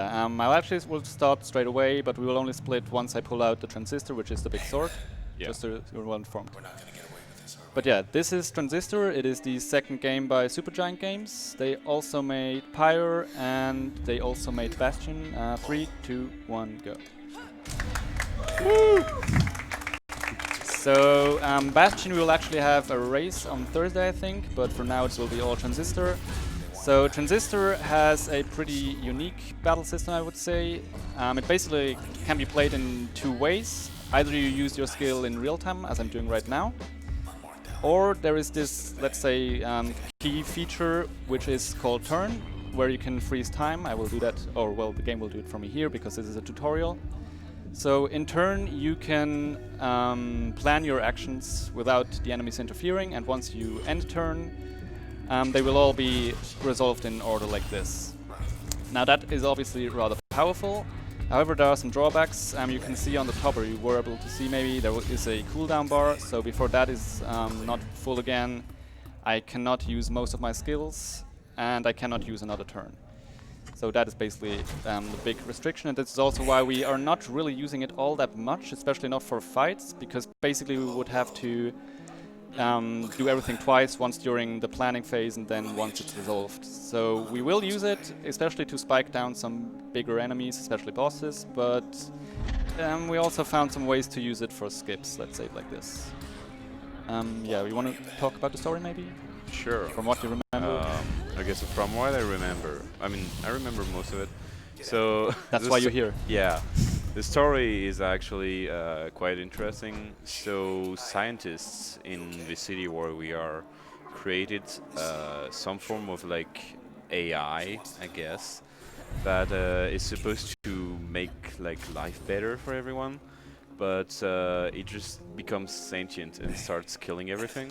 I'll actually will start straight away, but we will only split once I pull out the Transistor, which is the big sword, just so you're well informed. But yeah, this is Transistor. It is the second game by Supergiant Games. They also made Pyre, and they also made Bastion. 3, 2, 1, go. Woo! So Bastion will actually have a race on Thursday, I think, but for now it will be all Transistor. So Transistor has a pretty unique battle system, I would say. It basically can be played in two ways. Either you use your skill in real time, as I'm doing right now, or there is this, let's say, key feature which is called Turn, where you can freeze time. I will do that, or well, the game will do it for me here because this is a tutorial. So in Turn you can plan your actions without the enemies interfering, and once you end turn, they will all be resolved in order like this. Now that is obviously rather powerful. However, there are some drawbacks. You can see on the top, or you were able to see maybe, there is a cooldown bar. So before that is not full again, I cannot use most of my skills, and I cannot use another turn. So that is basically the big restriction, and this is also why we are not really using it all that much, especially not for fights, because basically we would have to do everything twice, once during the planning phase and then once it's resolved. So we will use it, especially to spike down some bigger enemies, especially bosses, but we also found some ways to use it for skips, let's say it like this. Yeah, we want to talk about the story maybe? Sure. From what you remember? I guess from what I remember, I mean, I remember most of it. So that's why you're here. Yeah. The story is actually quite interesting. So scientists in the city where we are created some form of like AI, I guess, that is supposed to make like life better for everyone, but it just becomes sentient and starts killing everything.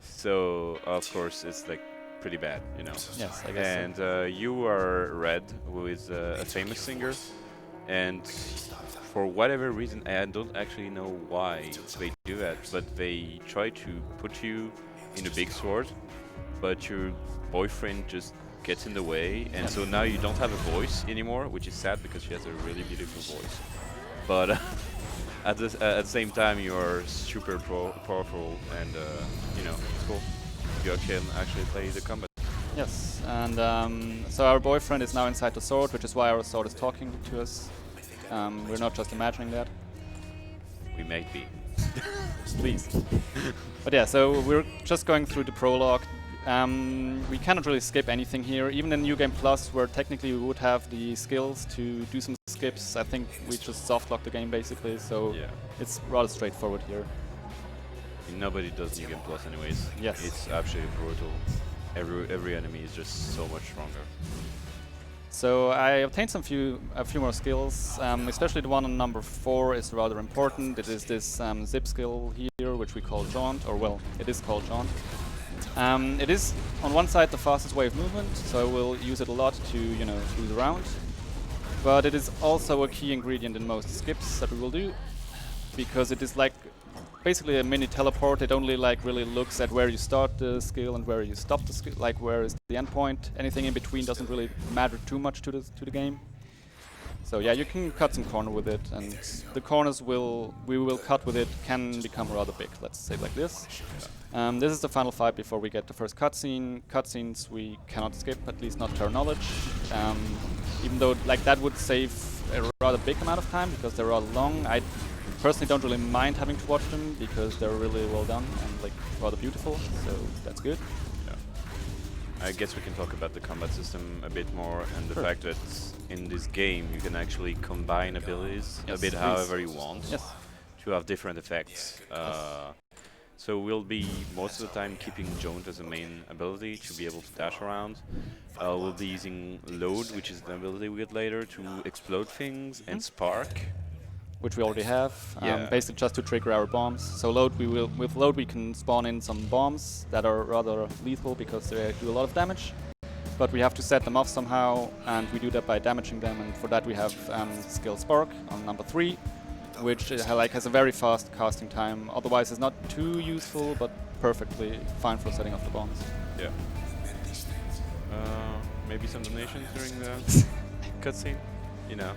So of course it's like pretty bad, you know. Yes, I guess. And you are Red, who is a famous singer. And for whatever reason, I don't actually know why they do that, but they try to put you in a big sword, but your boyfriend just gets in the way, and so now you don't have a voice anymore, which is sad because she has a really beautiful voice. But at the same time, you are super powerful, and you know, it's cool. You can actually play the combat. Yes, and so our boyfriend is now inside the sword, which is why our sword is talking to us. We're not just imagining that. We might be. Please. But yeah, so we're just going through the prologue. We cannot really skip anything here. Even in New Game Plus, where technically we would have the skills to do some skips, I think we just softlock the game basically, so yeah, it's rather straightforward here. Nobody does New Game Plus anyways. Yes. It's absolutely brutal. Every enemy is just so much stronger. So I obtained a few more skills, especially the one on number 4 is rather important. It is this zip skill here, which we call Jaunt, or well, it is called Jaunt. It is on one side the fastest way of movement, so I will use it a lot to, you know, cruise around. But it is also a key ingredient in most skips that we will do, because it is like basically a mini teleport. It only like really looks at where you start the skill and where you stop the skill, like where is the end point. Anything in between doesn't really matter too much to the game. So yeah, you can cut some corner with it, and the corners we will cut with it can become rather big. Let's say it like this. This is the final fight before we get the first cutscene. Cutscenes we cannot skip, at least not to our knowledge. Even though like that would save a rather big amount of time because they're rather long. I personally don't really mind having to watch them because they're really well done and like rather beautiful, so that's good. Yeah. I guess we can talk about the combat system a bit more and the fact that in this game you can actually combine abilities a bit however you want to have different effects. So we'll be most of the time keeping Jaunt as a main ability to be able to dash around. We'll be using Load, which is the ability we get later, to explode things, and Spark, which we already have, basically just to trigger our bombs. So with Load we can spawn in some bombs that are rather lethal because they do a lot of damage. But we have to set them off somehow, and we do that by damaging them, and for that we have skill Spark on number 3, which has a very fast casting time. Otherwise it's not too useful, but perfectly fine for setting off the bombs. Yeah. Maybe some donations during the cutscene? You know.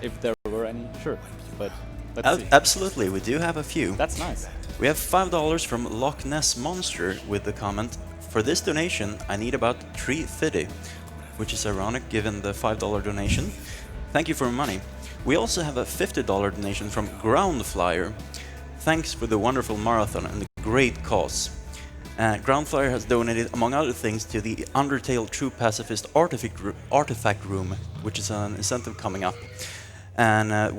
If there were any, sure. But let's see. Absolutely, we do have a few. That's nice. We have $5 from Loch Ness Monster with the comment, "For this donation, I need about 350, which is ironic given the $5 donation. Thank you for your money. We also have a $50 donation from Ground Flyer. Thanks for the wonderful marathon and the great cause. Ground Flyer has donated, among other things, to the Undertale True Pacifist Artifact Room, which is an incentive coming up. And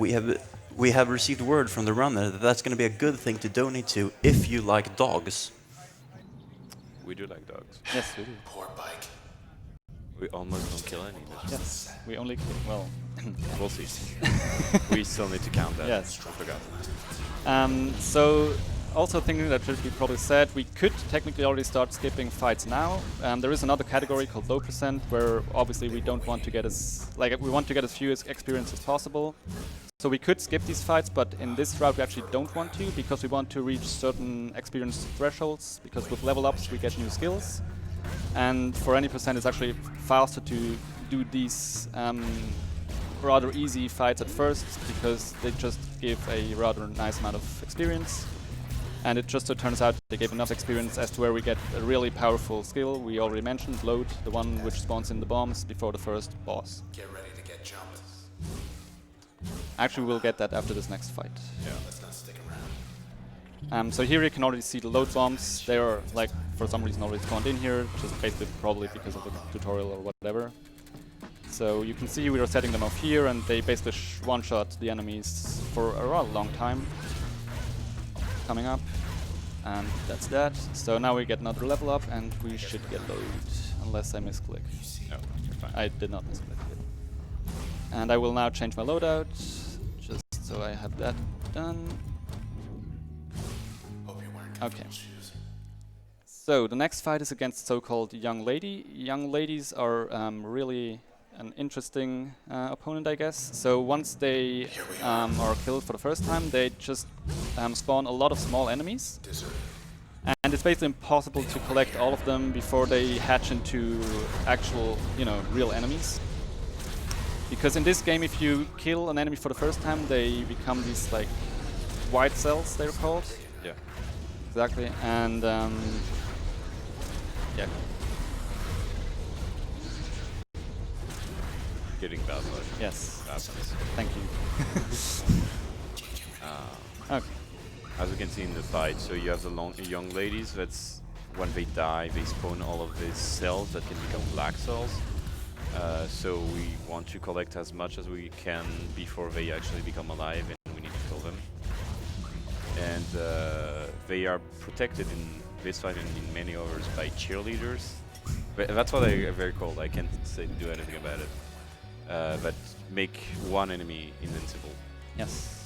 we have received word from the runner that that's going to be a good thing to donate to if you like dogs." We do like dogs. Yes, we do. Poor bike. We almost don't kill any. Yes, we only kill. Well, We'll see. We still need to count that. Yes. I forgot. So, also thinking that should be probably said, we could technically already start skipping fights now. There is another category called low percent, where obviously we don't want to get we want to get as few experience as possible. So we could skip these fights, but in this route we actually don't want to, because we want to reach certain experience thresholds, because with level ups we get new skills. And for any percent it's actually faster to do these rather easy fights at first, because they just give a rather nice amount of experience. And it just so turns out they gave enough experience as to where we get a really powerful skill. We already mentioned Load, the one which spawns in the bombs before the first boss. Get ready to get jumped. Actually, we'll get that after this next fight. Yeah. Let's not stick around. So here you can already see the load bombs. They are, like, for some reason already spawned in here, just basically probably because of the tutorial or whatever. So you can see we are setting them off here, and they basically one-shot the enemies for a rather long time. Coming up, and that's that. So now we get another level up, and we should get load, unless I misclick. No, you're fine. I did not misclick it. And I will now change my loadout, just so I have that done. Hope you're wearing Okay. comfortable shoes. So the next fight is against so-called Young Lady. Young Ladies are really an interesting opponent, I guess. So once they are killed for the first time, they just spawn a lot of small enemies. Dessert. And it's basically impossible to collect all of them before they hatch into actual, real enemies. Because in this game, if you kill an enemy for the first time, they become these, like, white cells, they're called. Yeah. Exactly. And, yeah. Getting bad luck. Yes. Happens. Thank you. Okay. As you can see in the fight, so you have the young ladies. That's when they die, they spawn all of these cells that can become black cells. So we want to collect as much as we can before they actually become alive, and we need to kill them. And they are protected in this fight and in many others by cheerleaders. But that's what they're very cool. I can't do anything about it. That make one enemy invincible. Yes.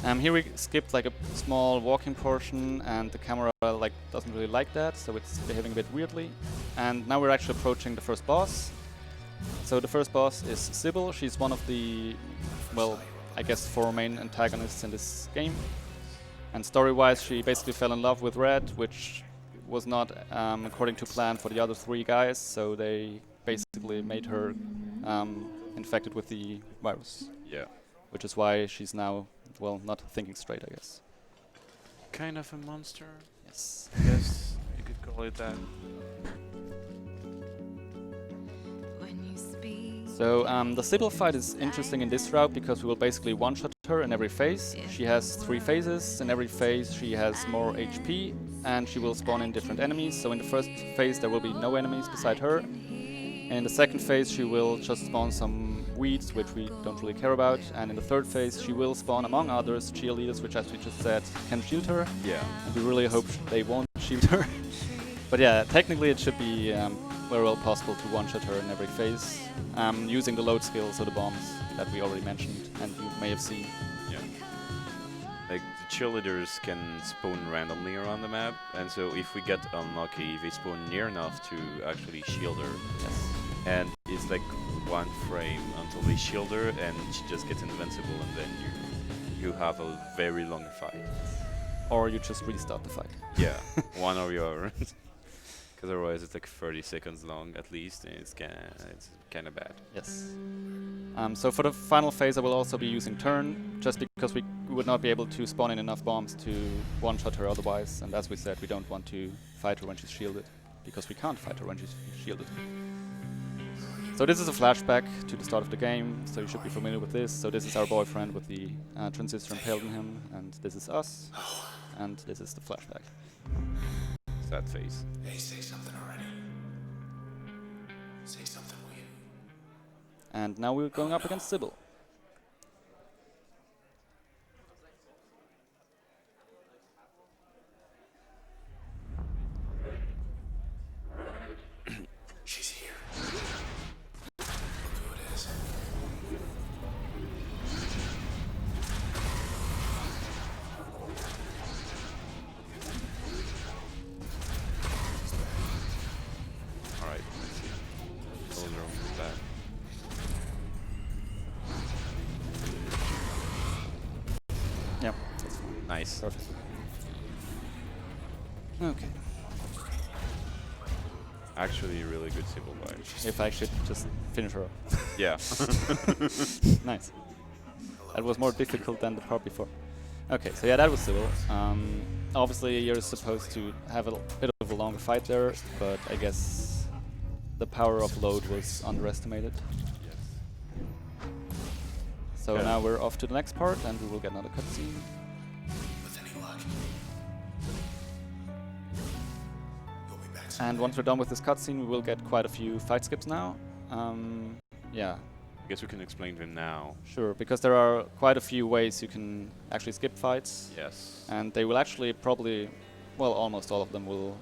Here we skipped like a small walking portion, and the camera doesn't really like that, so it's behaving a bit weirdly. And now we're actually approaching the first boss. So the first boss is Sybil. She's one of the, well, I guess 4 main antagonists in this game. And story-wise, she basically fell in love with Red, which was not according to plan for the other 3 guys, so they basically made her infected with the virus. Yeah. Which is why she's now, well, not thinking straight, I guess. Kind of a monster. Yes. Yes, you could call it that. So the Sybil fight is interesting in this route because we will basically one-shot her in every phase. She has 3 phases. In every phase she has more HP, and she will spawn in different enemies. So in the first phase there will be no enemies beside her. And in the second phase she will just spawn some weeds, which we don't really care about. And in the third phase she will spawn, among others, cheerleaders, which, as we just said, can shield her. Yeah. And we really hope they won't shield her. But yeah, technically it should be very well possible to one-shot her in every phase, using the load skills or the bombs that we already mentioned and you may have seen. Yeah. Like, the cheerleaders can spawn randomly around the map, and so if we get unlucky, they spawn near enough to actually shield her. Yes. And it's like 1 frame until they shield her, and she just gets invincible, and then you have a very long fight. Or you just restart the fight. Yeah, one or the other. Because otherwise it's like 30 seconds long at least, and it's kind of bad. Yes. So for the final phase, I will also be using turn, just because we would not be able to spawn in enough bombs to one-shot her otherwise. And as we said, we don't want to fight her when she's shielded, because we can't fight her when she's shielded. So this is a flashback to the start of the game, so you should be familiar with this. So this is our boyfriend with the transistor impaled in him, and this is us, and this is the flashback. Sad face. Hey, say something already. Say something, will you? And now we're going up against Sybil. She's here. Look who it is. Alright, let's see. Soldier is back. Yeah, that's fine. Nice. Perfect. Okay. Actually, really good Sybil vibe. If I should just finish her up. Yeah. Nice. That was more difficult than the part before. Okay, so yeah, that was Sybil. Obviously, you're supposed to have a bit of a longer fight there, but I guess the power of load was underestimated. Yes. So Yeah. now we're off to the next part, and we will get another cutscene. With any luck. You'll be back soon. And once we're done with this cutscene, we will get quite a few fight skips now. Yeah, I guess we can explain them now. sure, because there are quite a few ways you can actually skip fights. Yes. And they will actually probably, well, almost all of them will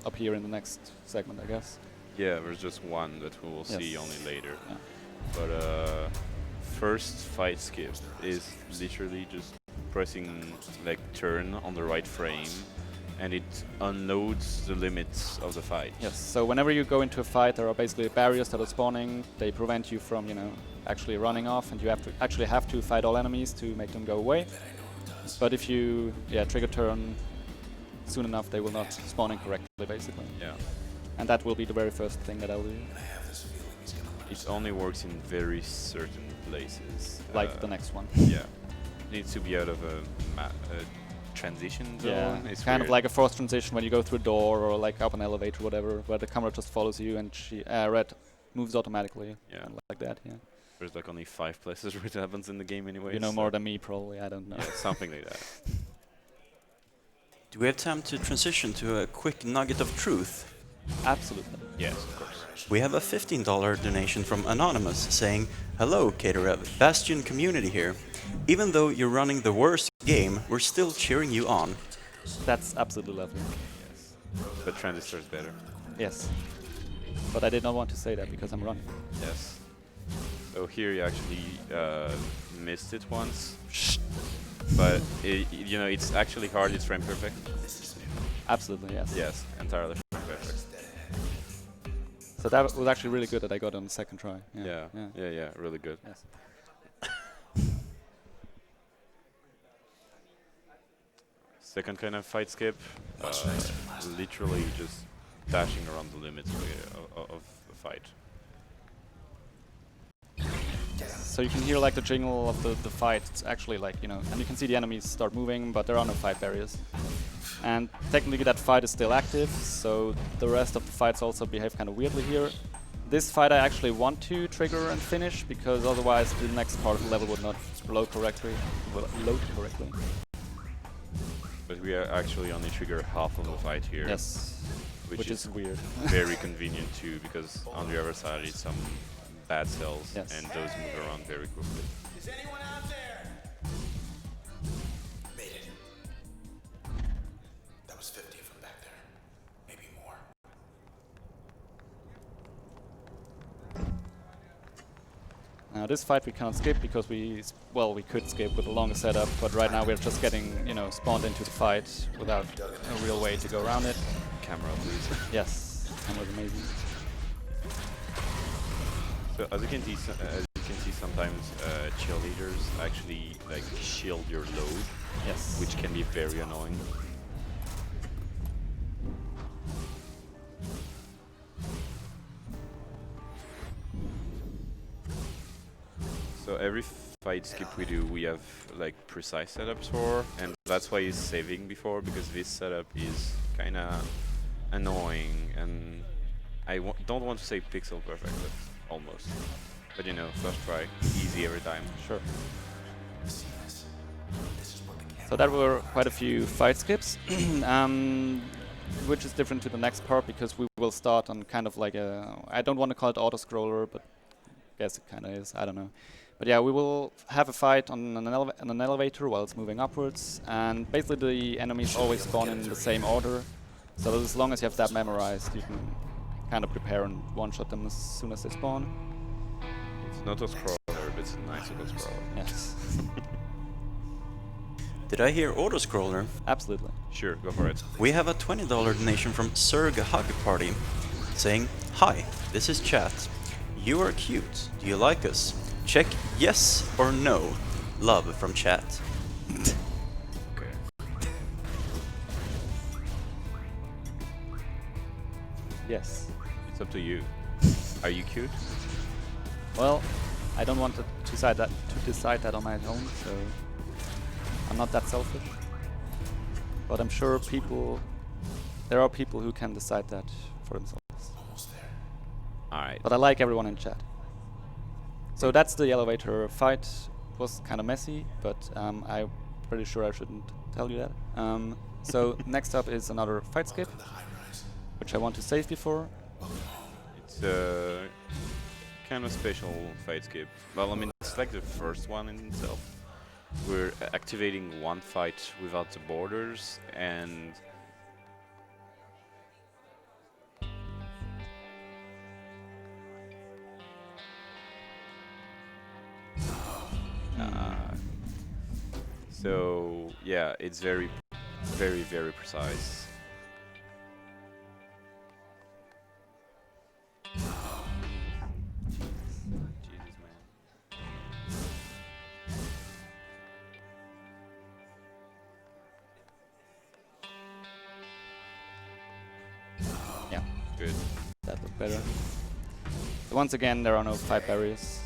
appear in the next segment, I guess. Yeah, there's just one that we will see Yes. only later. Yeah. But first fight skip is literally just pressing like turn on the right frame, and it unloads the limits of the fight. Yes, so whenever you go into a fight, there are basically barriers that are spawning. They prevent you from, actually running off, and you have to fight all enemies to make them go away. But if you, trigger turn soon enough, they will not spawn incorrectly, basically. Yeah. And that will be the very first thing that I'll do, It only works in very certain places. like the next one. Yeah. Needs to be out of a transition zone. Yeah, It's kind of weird. like a forced transition when you go through a door or like up an elevator or whatever, where the camera just follows you and Red moves automatically. Yeah. Kind of like that, yeah. There's like only 5 places where it happens in the game anyway. You know more than me, probably, I don't know. Yeah, something like that. Do we have time to transition to a quick nugget of truth? Absolutely. Yes, of course. We have a $15 donation from Anonymous saying, "Hello, Cadarev, Bastion community here. Even though you're running the worst game, we're still cheering you on." That's absolutely lovely. Yes. But Transistor is better. Yes. But I did not want to say that because I'm running. Yes. So here you actually missed it once. But it's actually hard. It's frame perfect. Absolutely, yes. Yes, entirely frame perfect. So that was actually really good that I got on the second try. Yeah, really good. Yes. Second kind of fight skip, literally just dashing around the limits of the fight. So you can hear like the jingle of the fight. It's actually like, and you can see the enemies start moving, but there are no fight barriers. And technically that fight is still active, so the rest of the fights also behave kind of weirdly here. This fight I actually want to trigger and finish, because otherwise the next part of the level would not load correctly. But we are actually only trigger half of the fight here. Yes, which is weird. Very convenient too, because on the other side is some bad cells, Yes. and those move around very quickly. Is anyone out there? Made it. That was 50 from back there. Maybe more. Now this fight we cannot skip because we could skip with a longer setup, but right now we're just getting, spawned into the fight without a real way to go around it. Camera, please. Yes, that was amazing. So as you can see, sometimes cheerleaders actually like shield your load, Yes. which can be very annoying. So every fight skip we do, we have like precise setups for, and that's why he's saving before, because this setup is kind of annoying, and I don't want to say pixel perfect, but almost. But you know, first try, easy every time. Sure. So that were quite a few fight skips, which is different to the next part because we will start on kind of like a, I don't want to call it auto-scroller, but I guess it kind of is, I don't know. But yeah, we will have a fight on an elevator while it's moving upwards, and basically the enemies always spawn in the same order. So as long as you have that memorized, you can kind of prepare and one-shot them as soon as they spawn. It's not a scroller, but it's a nice little scroller. Yes. Did I hear auto-scroller? Absolutely. Sure, go for it. We have a $20 donation from Serg Hug Party saying, "Hi, this is chat. You are cute. Do you like us? Check yes or no. Love from chat." Okay. Yes. It's up to you. Are you cute? Well, I don't want to decide that on my own, so I'm not that selfish. But I'm sure there are people who can decide that for themselves. Alright. But I like everyone in chat. So that's the elevator fight. It was kind of messy, but I'm pretty sure I shouldn't tell you that. So next up is another fight skip, which I want to save before. It's a kind of special fight skip. Well, I mean, it's like the first one in itself. We're activating one fight without the borders, and so yeah, it's very, very, very precise. Jesus, man. Yeah, Good. that looked better. So once again, there are no fight barriers.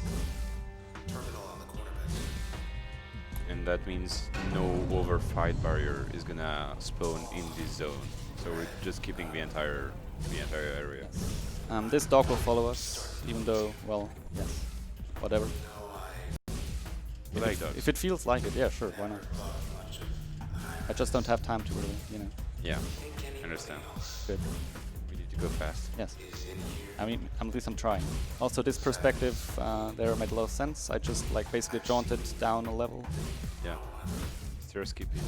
And that means no over fight barrier is gonna spawn in this zone. So we're just keeping the entire area. This dog will follow us, even though, well, yes, whatever. We like dogs. If it feels like it, yeah, sure, why not? I just don't have time to really, you know. Yeah, I understand. Good. We need to go fast. Yes. I mean, at least I'm trying. Also, this perspective there made a lot of sense. I just like basically jaunted down a level. Yeah. Still skipping.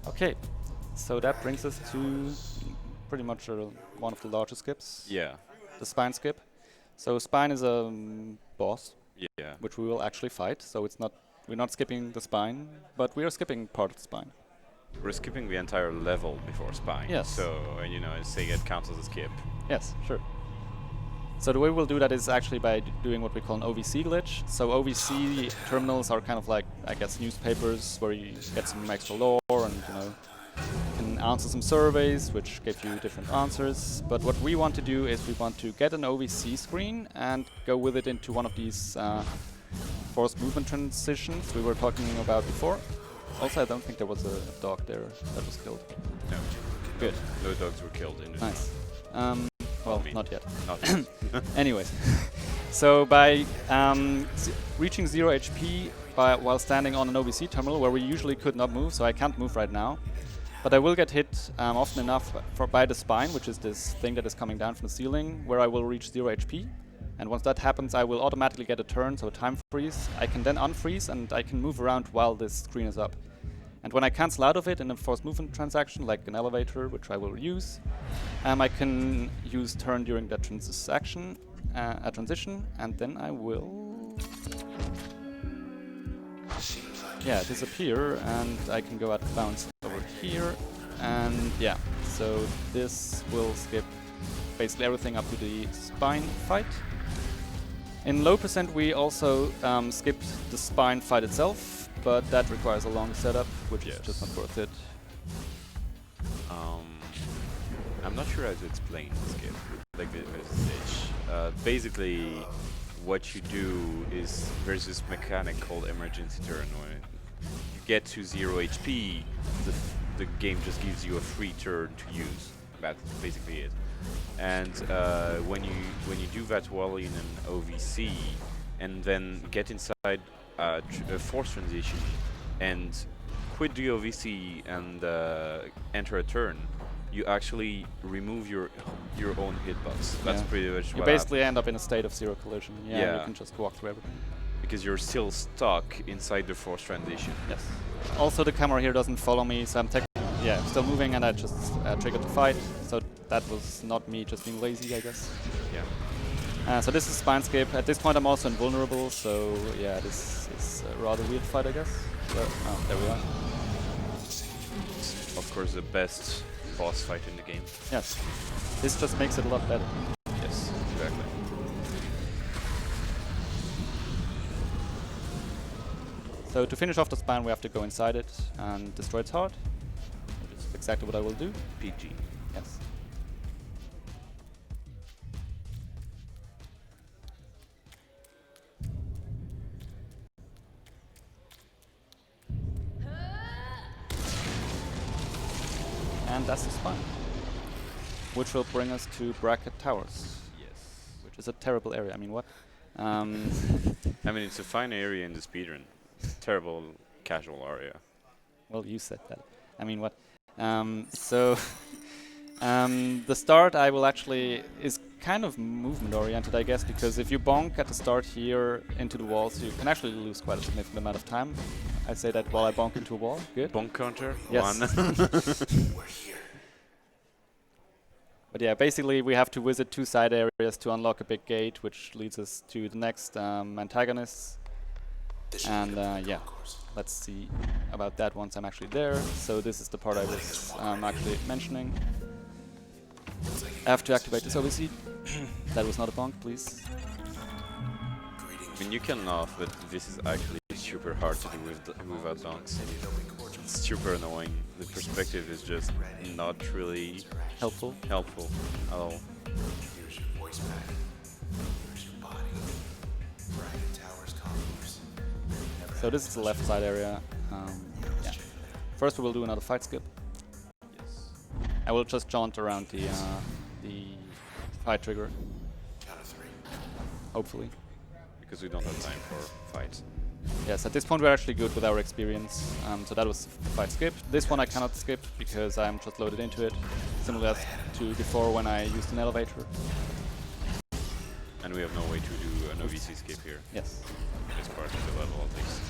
Okay, so that brings us to pretty much one of the largest skips. Yeah. The spine skip. So spine is a boss, Yeah. which we will actually fight. So it's not, we're not skipping the spine, but we are skipping part of the spine. We're skipping the entire level before spine. Yes. So, you know, saying it counts as a skip. Yes, sure. So the way we'll do that is actually by doing what we call an OVC glitch. So OVC terminals are kind of like, I guess, newspapers where you get some extra lore and, you know, can answer some surveys which give you different answers. But what we want to do is we want to get an OVC screen and go with it into one of these forced movement transitions we were talking about before. Also, I don't think there was a dog there that was killed. No. Good. No dogs were killed in this. Nice. Well, me. not yet. Not yet. Anyways, so by reaching 0 HP while standing on an OVC terminal where we usually could not move, so I can't move right now, but I will get hit often enough by the spine, which is this thing that is coming down from the ceiling, where I will reach 0 HP. And once that happens, I will automatically get a turn, so a time freeze. I can then unfreeze and I can move around while this screen is up. And when I cancel out of it in a forced movement transaction, like an elevator, which I will use, I can use turn during that transition, and then I will disappear, and I can go out of bounds over here, and yeah, so this will skip basically everything up to the spine fight. In low percent, we also skipped the spine fight itself, but that requires a long setup, which Yes. is just not worth it. I'm not sure how to explain this game, like this stage. Basically, what you do is there's this mechanic called emergency turn. When you get to 0 HP, the game just gives you a free turn to use. That's basically it. And when you do that while in an OVC, and then get inside a force transition and quit the OVC and enter a turn, you actually remove your own hitbox. That's Yeah. pretty much You what basically end up in a state of zero collision. Yeah, Yeah. you can just walk through everything. because you're still stuck inside the force transition. Yes. Also, the camera here doesn't follow me, so I'm still moving, and I just triggered the fight. So that was not me just being lazy, I guess. Yeah. So this is Spinescape. At this point, I'm also invulnerable, so yeah, this is a rather weird fight, I guess. But, oh, there we are. Of course, the best boss fight in the game. Yes. This just makes it a lot better. Yes, exactly. So to finish off the spine, we have to go inside it and destroy its heart, which is exactly what I will do. PG. Yes. And that's the spine, which will bring us to Bracket Towers, Yes. which is a terrible area. I mean, what? I mean, it's a fine area in the speedrun. Terrible casual area. Well, you said that. I mean, what? The start I will actually is kind of movement oriented, I guess, because if you bonk at the start here into the walls, you can actually lose quite a significant amount of time. I say that while I bonk into a wall. Good. Bonk counter. Yes. One. We're here. But yeah, basically we have to visit 2 side areas to unlock a big gate, which leads us to the next antagonists. This should And be the yeah, course. let's see about that once I'm actually there. So this is the part I was actually mentioning. I have to activate this obviously. That was not a bonk, please. I mean, you can laugh, but this is actually super hard to do without donks. It's super annoying. The perspective is just not really Helpful. helpful at all. Here's your voice pack. Here's your body. Bracket Towers concourse. So this is the left side area. Yeah. First we will do another fight skip. Yes. I will just jaunt around the fight trigger, Count of 3. hopefully. Because we don't have time for fights. Yes, at this point we're actually good with our experience, so that was the fight skip. This one I cannot skip because I'm just loaded into it, similar to before when I used an elevator. And we have no way to do an OVC skip here. Yes. It's part of the level at least.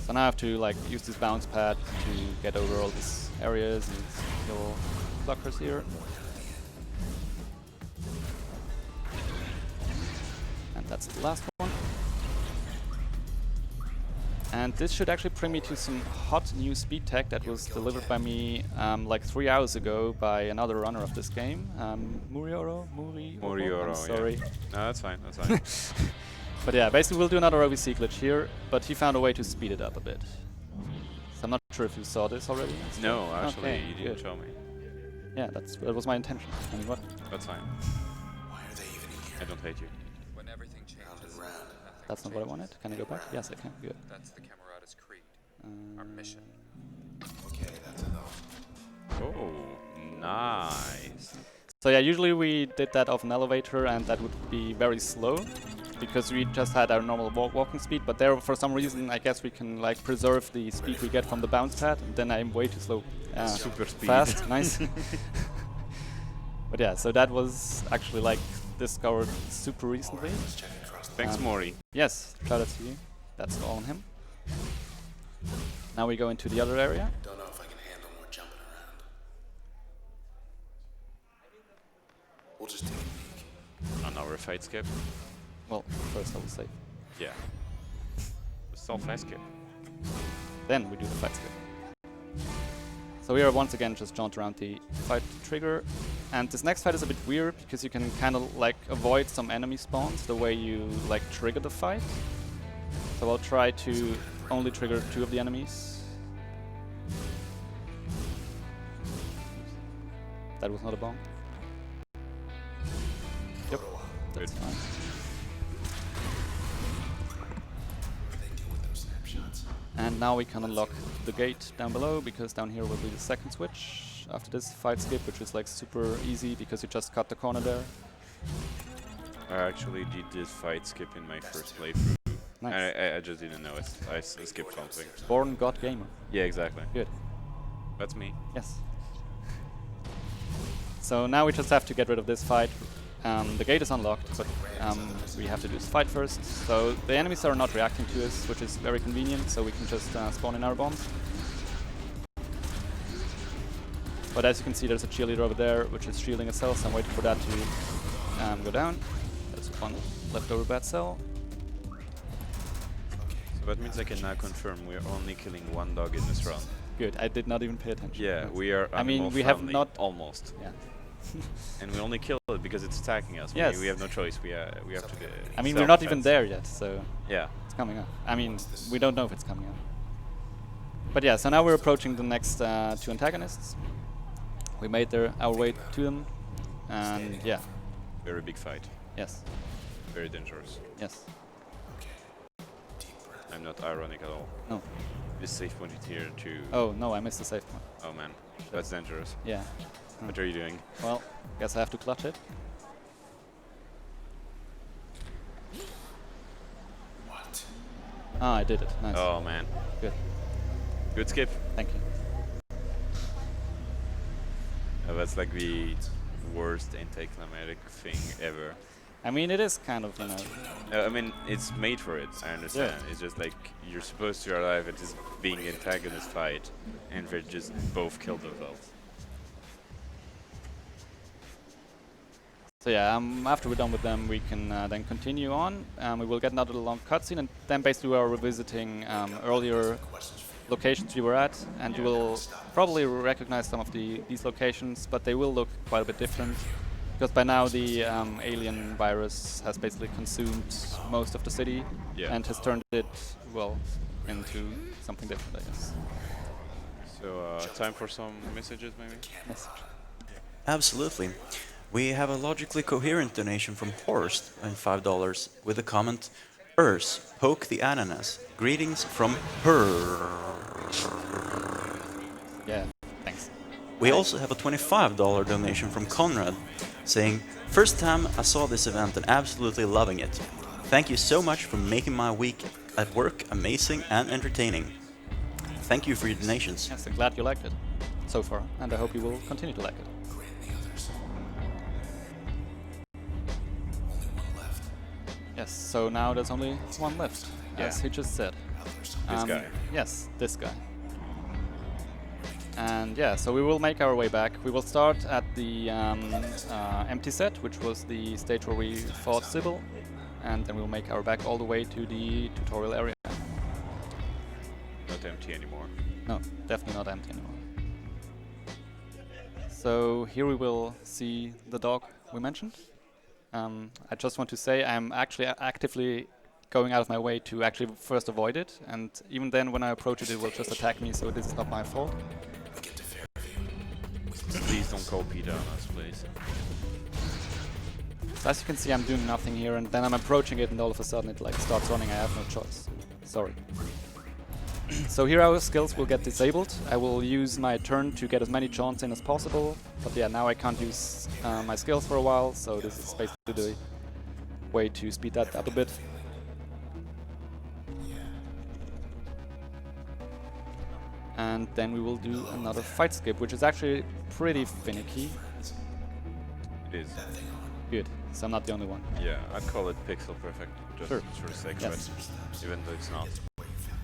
So now I have to like use this bounce pad to get over all these areas and kill blockers here. And that's the last one. And this should actually bring me to some hot new speed tech that was delivered by me like 3 hours ago by another runner of this game, Murioro? Murioro, I'm sorry. yeah. No, that's fine, that's fine. But yeah, basically we'll do another OVC glitch here, but he found a way to speed it up a bit. So I'm not sure if you saw this already. No, actually, Okay, you didn't good. show me. Yeah, that was my intention. I mean, what? That's fine. Why are they even I here? don't hate you. When everything changes, Round. nothing That's not what I wanted. changes. Can I go back? Yes, I can. Good. That's the Camerata's creed, our mission. Okay, that's enough. Oh, nice. So yeah, usually we did that off an elevator and that would be very slow because we just had our normal walking speed, but there for some reason I guess we can like preserve the speed we get from the bounce pad, and then I'm way too slow. Super speed. Fast, nice. But yeah, so that was actually like discovered super recently. Let's check across the Thanks, Mori. Yes, shout out to you. That's all on him. Now we go into the other area. Don't know if I can handle more jumping around. We'll just take a peek. On our fight skip. Well, first I will save. Yeah. It's all fast skip. Then we do the fight skip. So we are once again just jaunt around the fight trigger, and this next fight is a bit weird because you can kind of like avoid some enemy spawns the way you like trigger the fight. So I'll try to only trigger 2 of the enemies. That was not a bomb. Yep, that's fine. And now we can unlock the gate down below, because down here will be the second switch after this fight skip, which is like super easy because you just cut the corner there. I actually did this fight skip in my first playthrough. Nice. I just didn't know it. I skipped something. Born God Gamer. Yeah, exactly. Good. That's me. Yes. So now we just have to get rid of this fight. The gate is unlocked, but we have to do this fight first. So the enemies are not reacting to us, which is very convenient, so we can just spawn in our bombs. But as you can see, there's a cheerleader over there, which is shielding a cell, so I'm waiting for that to go down. There's one leftover bad cell. So that means I can now confirm we're only killing 1 dog in this round. Good, I did not even pay attention. Yeah, we are I mean, animal we have friendly, not... almost. Yeah. And we only kill it because it's attacking us. Yes. We have no choice. We have to get. I mean, we're not even there yet, so Yeah. it's coming up. I mean, we don't know if it's coming up. But yeah, so now we're approaching the next 2 antagonists. We made our way to them, and yeah, Very big fight. yes, Very dangerous. yes, I'm not ironic at all. no. This safe point is here to. Oh no, I missed the safe point. Oh man, that's dangerous. Yeah. What are you doing? Well, guess I have to clutch it. What? Ah, I did it. Nice. Oh man, Good. good skip. Thank you. That's like the worst anticlimactic thing ever. I mean, it is kind of, you know. I mean, it's made for it. I understand. It's just like you're supposed to arrive at this being antagonist fight, and they just both kill themselves. So yeah, after we're done with them, we can then continue on. We will get another long cutscene, and then basically we are revisiting earlier locations we were at, and you will probably recognize some of these locations, but they will look quite a bit different, because by now the alien virus has basically consumed most of the city and has turned it, well, into something different, I guess. So, time for some messages, maybe? Yes. Absolutely. We have a logically coherent donation from Horst and $5 with the comment, Urs, poke the ananas. Greetings from her. Yeah, thanks. We also have a $25 donation from Conrad saying, first time I saw this event and absolutely loving it. Thank you so much for making my week at work amazing and entertaining. Thank you for your donations. Yes, I'm glad you liked it so far, and I hope you will continue to like it. Yes, so now there's only 1 left, as he just said. This guy. Yes, this guy. And yeah, so we will make our way back. We will start at the empty set, which was the stage where we fought Sybil, and then we'll make our back all the way to the tutorial area. Not empty anymore. No, definitely not empty anymore. So here we will see the dog we mentioned. I just want to say I'm actually actively going out of my way to actually first avoid it, and even then when I approach it, it will just attack me, so this is not my fault. Please don't call Peter on us, please. So as you can see, I'm doing nothing here, and then I'm approaching it, and all of a sudden it like starts running. I have no choice. Sorry. So here our skills will get disabled. I will use my turn to get as many jaunts in as possible, but yeah, now I can't use my skills for a while, so this is basically the way to speed that up a bit. And then we will do another fight skip, which is actually pretty finicky. It is. Good, so I'm not the only one. Yeah, I'd call it pixel perfect, just Sure. for the sake Yes. of it, even though it's not.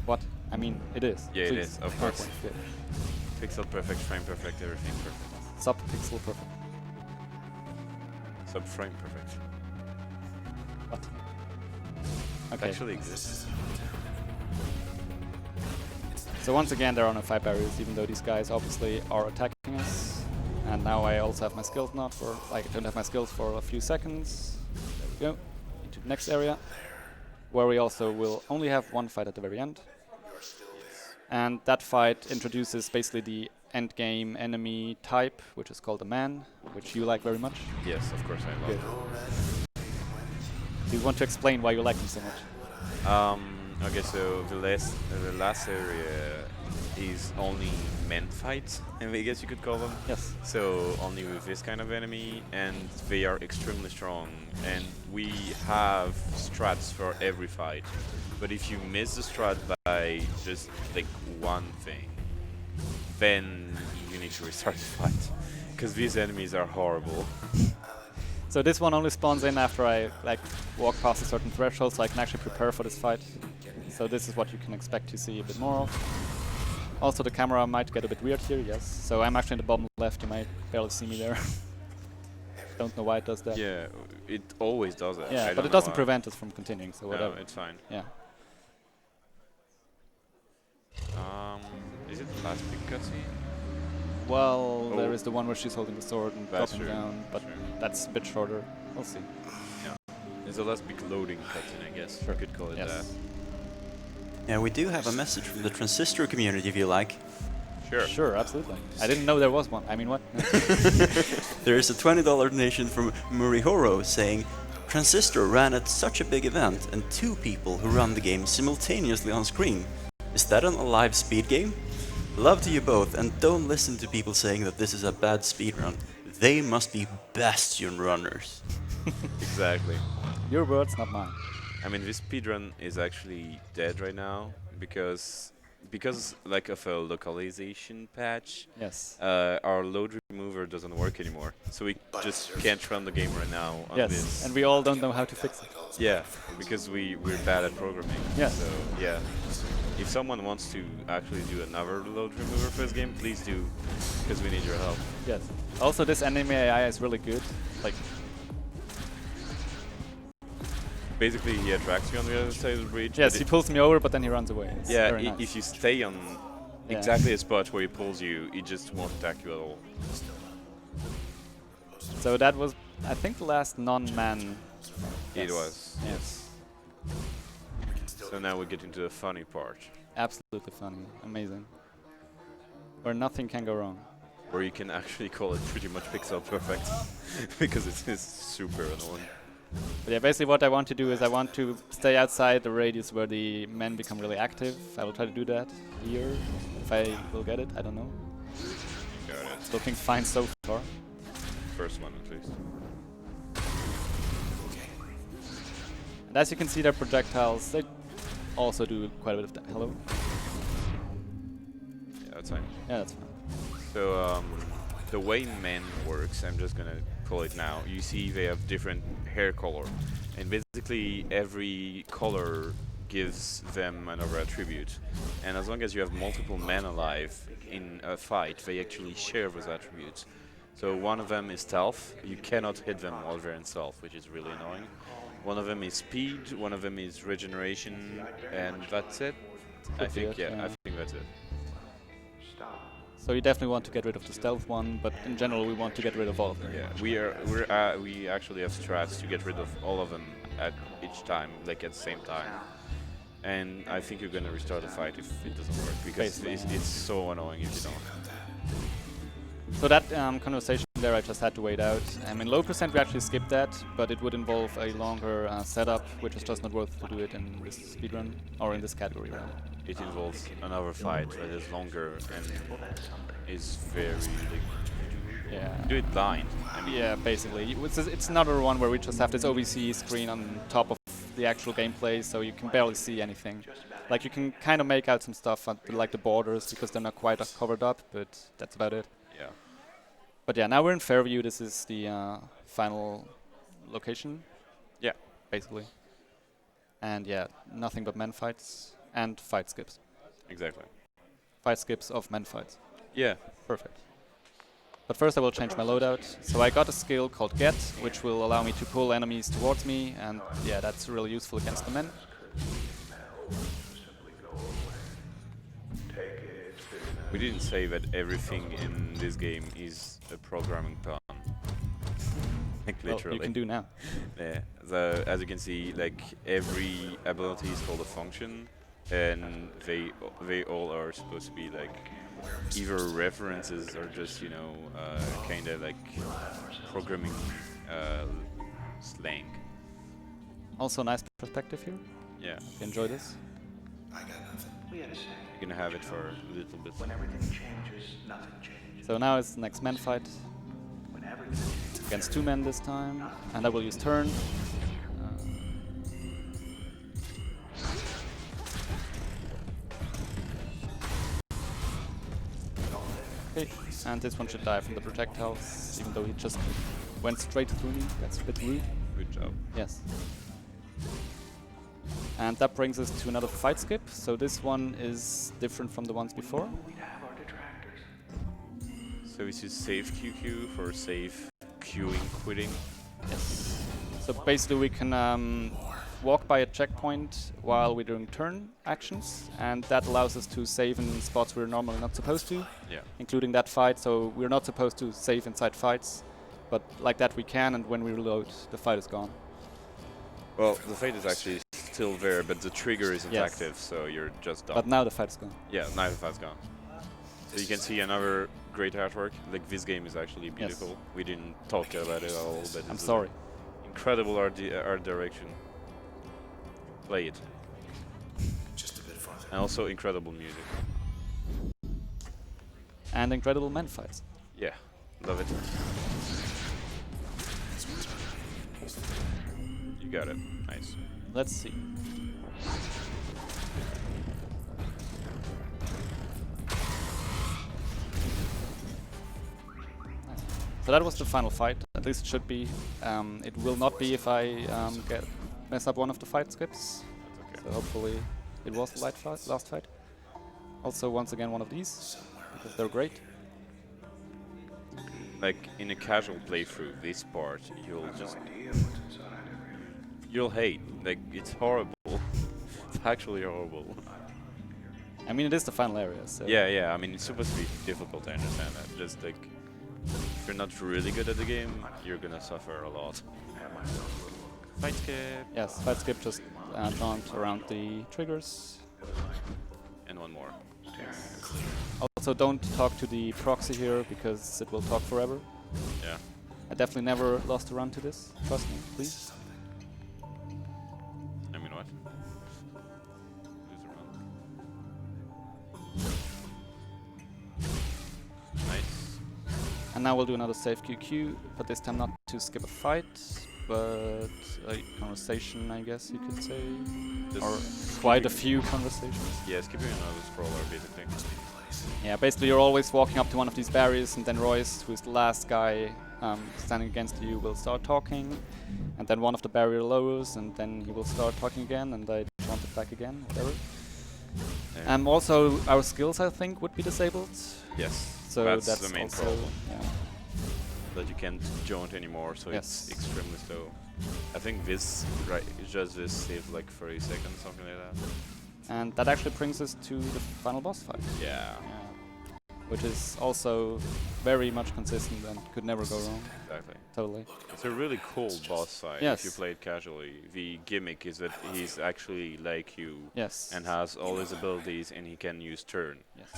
What? I mean, it is. Yeah, it Please. is, of Fair course. point. Good. Pixel perfect, frame perfect, everything perfect. Sub-pixel perfect. Subframe perfect. What? It Okay. actually exists. So once again, there are no fight barriers, even though these guys obviously are attacking us. And now I also have my skills not for, like, I don't have my skills for a few seconds. There we go. Into the next area. where we also will only have one fight at the very end. And that fight introduces basically the endgame enemy type, which is called a man, which you like very much. Yes, of course I love it. Do you want to explain why you like him so much? Okay, so the last area is only men fights, and I guess you could call them. Yes. So only with this kind of enemy, and they are extremely strong. And we have strats for every fight. But if you miss the strat by just like one thing, then you need to restart the fight, because these enemies are horrible. So this one only spawns in after I like walk past a certain threshold, so I can actually prepare for this fight. So this is what you can expect to see a bit more of. Also, the camera might get a bit weird here, yes. So I'm actually in the bottom left, you might barely see me there. Don't know why it does that. Yeah, it always does that. Yeah, I but don't it know doesn't why. prevent us from continuing, so No, whatever. it's fine. Yeah. Is it the last big cutscene? Well, there Oh. is the one where she's holding the sword and That's dropping true, down, but true. that's a bit shorter. We'll see. Yeah. It's the last big loading cutscene, I guess. You could call it that. Yes. Yeah, we do have a message from the Transistor community if you like. Sure. Sure, absolutely. I didn't know there was one. I mean, what? There is a $20 donation from Murihoro saying, Transistor ran at such a big event and 2 people who run the game simultaneously on screen. Is that an alive speed game? Love to you both, and don't listen to people saying that this is a bad speedrun. They must be bastion runners. Exactly. Your words, not mine. I mean, this speedrun is actually dead right now because like of a localization patch. Yes. Our load remover doesn't work anymore, so we just can't run the game right now on Yes, this. and we all don't know how to fix it. Yeah, because we're bad at programming. Yeah. So yeah, if someone wants to actually do another load remover for this game, please do, because we need your help. Yes. Also, this anime AI is really good. Like, Basically, he attracts you on the other side of the bridge. yes, but he pulls me over, but then he runs away. It's yeah, very nice. if you stay on Yeah. exactly the spot where he pulls you, he just won't attack you at all. So that was, I think, the last non-man. It was. Yes. So now we get into the funny part, Absolutely funny. Amazing. Where nothing can go wrong. where you can actually call it pretty much pixel perfect, because it is super annoying. But yeah, basically what I want to do is I want to stay outside the radius where the men become really active. I will try to do that here. If I will get it, I don't know. Got it. Looking fine so far. First one at least. And as you can see, their projectiles, they also do quite a bit of that. Hello? Yeah, that's fine. Yeah, that's fine. So the way men works, I'm just gonna call it now. You see they have different hair color, and basically every color gives them another attribute. And as long as you have multiple men alive in a fight, they actually share those attributes. So one of them is stealth. You cannot hit them while they're in stealth, which is really annoying. One of them is speed. One of them is regeneration, and that's it. I Could be think it, yeah, yeah. I think that's it. So you definitely want to get rid of the stealth one, but in general we want to get rid of all of them. Yeah, we actually have strats to get rid of all of them at each time, like at the same time. And I think you're gonna restart the fight if it doesn't work, because Basically. it's so annoying if you don't. So that conversation there, I just had to wait out. In low percent we actually skipped that, but it would involve a longer setup, which is just not worth to do it in this speedrun, or in this category rather. It involves another fight that is longer and is very Yeah. do it blind. I mean, Yeah, basically. It's another one where we just have this OBC screen on top of the actual gameplay, so you can barely see anything. Like, you can kind of make out some stuff on like the borders, because they're not quite covered up, but that's about it. yeah. But yeah, now we're in Fairview. This is the final location, Yeah. basically. And yeah, nothing but men fights and fight skips. Exactly. Fight skips of men fights. Yeah. Perfect. But first I will change my loadout. So I got a skill called Get, which will allow me to pull enemies towards me, and yeah, that's really useful against the men. We didn't say that everything in this game is a programming pun. Like Well, literally. you can do now. Yeah. So as you can see, like every ability is called a function, and they all are supposed to be like either references or just kind of like programming uh, slang. Also, nice perspective here. Yeah. If you enjoy this. I got nothing. We had a saying. You're gonna have it for a little bit. When everything changes, nothing changes. So now it's the next man fight When everything changes. against 2 men this time, and I will use turn. Okay, and this one should die from the projectiles, even though he just went straight through me. That's a bit rude. Good job. Yes. And that brings us to another fight skip. So this one is different from the ones before. We'd have our detractors. So this is save QQ for safe queuing quitting. Yes. So basically we can walk by a checkpoint while we're doing turn actions, and that allows us to save in spots we're normally not supposed to, Yeah. including that fight. So we're not supposed to save inside fights, but like that we can, and when we reload, the fight is gone. Well, the fight is actually still there, but the trigger isn't Yes. active, so you're just done. But now the fight is gone. Yeah, now the fight's gone. So you can see another great artwork. Like this game is actually beautiful. We didn't talk about it at all, but I'm it's sorry. incredible art direction. Play it. Just a bit farther. And also incredible music. And incredible men fights. Yeah, love it. You got it. Nice. Let's see. So that was the final fight. At least it should be. It will not be if I mess up one of the fight skips. That's So okay. hopefully it was the last fight. Also, once again, one of these, because they're great. Like in a casual playthrough, this part you'll hate. Like it's horrible. It's actually horrible. I mean, it is the final area, so... Yeah. I mean, it's supposed to be difficult. I understand that. Just like if you're not really good at the game, you're gonna suffer a lot. Fight skip. Yes, fight skip just jaunt around the triggers. And one more. Also, don't talk to the proxy here, because it will talk forever. Yeah. I definitely never lost a run to this. Trust me, please. I mean what? Lose a run. Nice. And now we'll do another save QQ, but this time not to skip a fight, but a conversation, I guess you could say. Just Or quite a few conversations. Yeah, skipping another scroller basically. Yeah, basically you're always walking up to one of these barriers, and then Royce, who is the last guy standing against you, will start talking, and then one of the barrier lowers, and then he will start talking again, and I jump it back again, whatever. Yeah. Also, our skills, I think, would be disabled. Yes. So that's the main also, problem. yeah. That you can't jaunt anymore, so Yes. it's extremely slow. I think this just this saves like 30 seconds, something like that. And that actually brings us to the final boss fight. Yeah. Which is also very much consistent and could never go wrong. Exactly. Totally. It's a really cool boss fight Yes. if you play it casually. The gimmick is that he's actually like you Yes. and has all his abilities and he can use turn. Yes.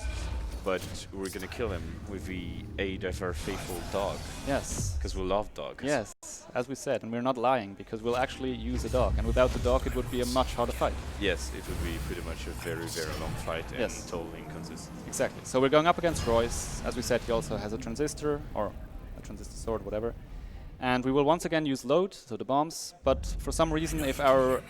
But we're gonna kill him with the aid of our faithful dog. Yes. Because we love dogs. Yes, as we said, and we're not lying, because we'll actually use a dog, and without the dog it would be a much harder fight. Yes, it would be pretty much a very, very long fight and Yes. totally inconsistent. Exactly. So we're going up against Royce. As we said, he also has a transistor, or a transistor sword, whatever. And we will once again use load, so the bombs, but for some reason if our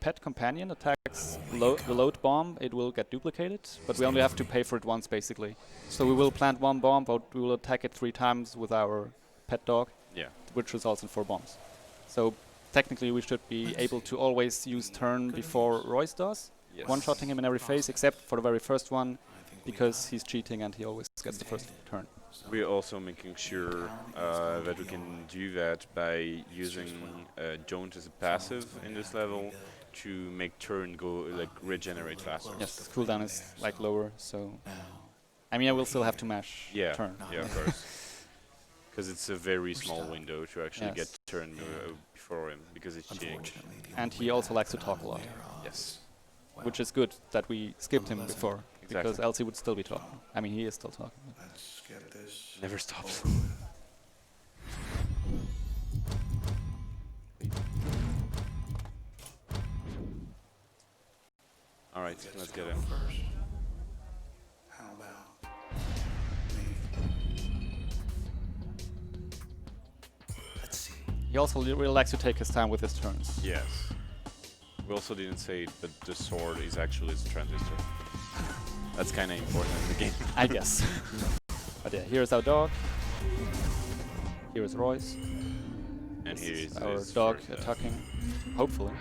pet companion attacks the load bomb, it will get duplicated, but we only have to pay for it once basically. So we will plant one bomb, but we will attack it 3 times with our pet dog, Yeah. which results in 4 bombs. So technically we should be able to always use turn before Royce does, Yes. one-shotting him in every phase except for the very first one, because he's cheating and he always gets the first turn. We're also making sure that we can do that by using Jaunt as a passive in this level to make turn go like regenerate faster. Yes, the cooldown is like lower, so I mean I will still have to mash Yeah. turn. Yeah, of course. Because it's a very small window to actually Yes. get turned before him, because it's cheating. And he also likes to talk a lot, Yes. which is good that we skipped him before, because Exactly. else he would still be talking. I mean, he is still talking. Let's get this. Never stops. Alright, let's get him. First. How about me? Let's see. He also really likes to take his time with his turns. Yes. We also didn't say it, but the sword is actually his transistor. That's kind of important in the game. I guess. But yeah, here's our dog. Here is Royce. And here is our his dog first, attacking. Hopefully.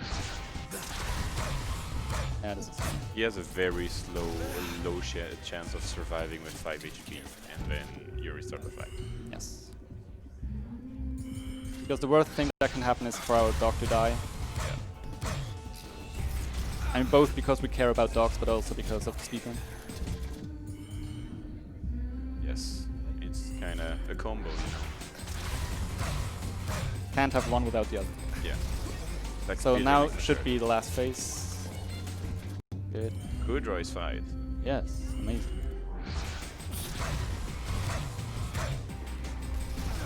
Yeah, this is He has a very low chance of surviving with 5 HP, and then you restart the fight. yes. Because the worst thing that can happen is for our dog to die. I mean, both because we care about dogs, but also because of the speedrun. Yes, it's kind of a combo, you know. Can't have one without the other. Yeah. Like So speedrunning now for should sure. be the last phase. Good. Good Royce fight. Yes, amazing.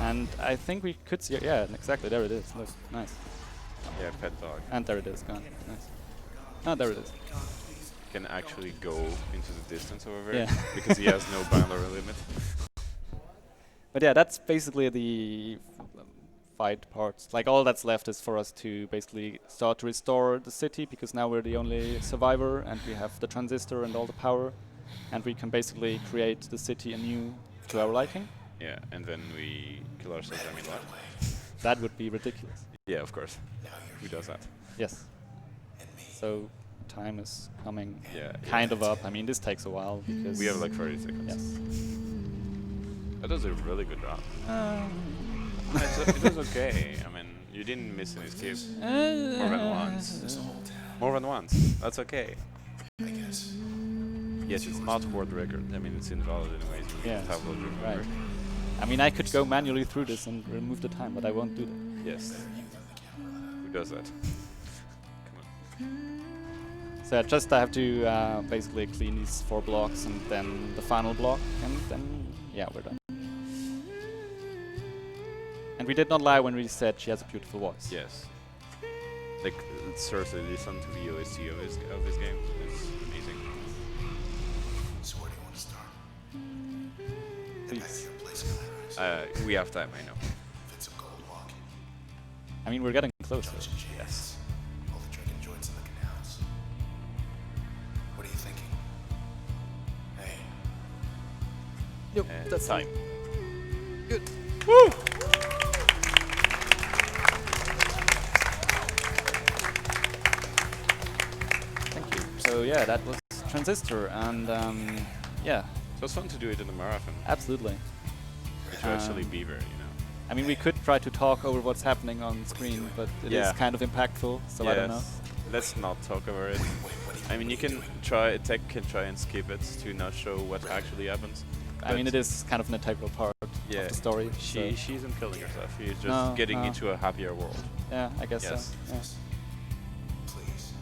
And I think we could see, yeah, exactly, there it is. Look, nice. Yeah, pet dog. And there it is, gone. Nice. Oh, there it is. Can actually go into the distance over Yeah. because he has no boundary limit. But yeah, that's basically the fight parts. Like, all that's left is for us to basically start to restore the city, because now we're the only survivor and we have the transistor and all the power, and we can basically create the city anew to our liking. Yeah, and then we kill ourselves. I mean, what? That would be ridiculous. Yeah, of course. Who does that? Yes. So time is coming Yeah. kind of up. I mean, this takes a while because We have like 30 seconds. yes. That was a really good round. It was okay. I mean, you didn't miss any skips. More than once. More than once. That's okay. I guess. Yes, it's not world record. I mean, it's invalid anyways. You Yeah, don't have world record. right. I mean, I could go manually through this and remove the time, but I won't do that. Yes. Who does that? Come on. So just I have to basically clean these 4 blocks and then the final block, and then yeah, we're done. And we did not lie when we said she has a beautiful voice. Yes. Like, seriously, listen to the OST of his game. It's amazing. So where do you want to start? At Please. your place, Cadarev. We have time, I know. If it's a gold walk, I mean, we're getting closer. Johnson Yes. All the drinking joints in the canals. What are you thinking? Hey, That's time. Thank you. So yeah, that was Transistor, and yeah, It was fun to do it in the marathon. absolutely. To actually be there, you know. I mean, we could try to talk over what's happening on screen, but it is Yeah. kind of impactful, so I don't know. Let's not talk about it. I mean, you can tech can try and skip it to not show what actually happens. I mean, it is kind of an integral part of the story. She so isn't killing herself. She's just No, getting no. into a happier world. yeah, I guess Yes. so. Yeah. please.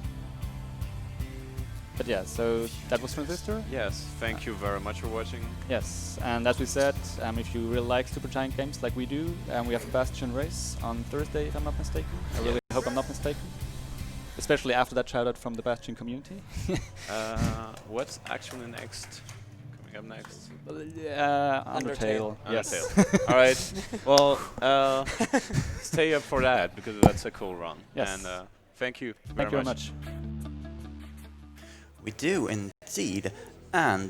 But yeah, so that was Transistor. Yes. Thank you very much for watching. Yes, and as we said, if you really like Supergiant games like we do, we have a Bastion race on Thursday, if I'm not mistaken. I really hope I'm not mistaken. Especially after that shout out from the Bastion community. What's actually next? Coming up next? Undertale. Yes. Undertale. All right. Well, stay up for that because that's a cool run. Yes. And thank you Thank you very much. We do indeed. And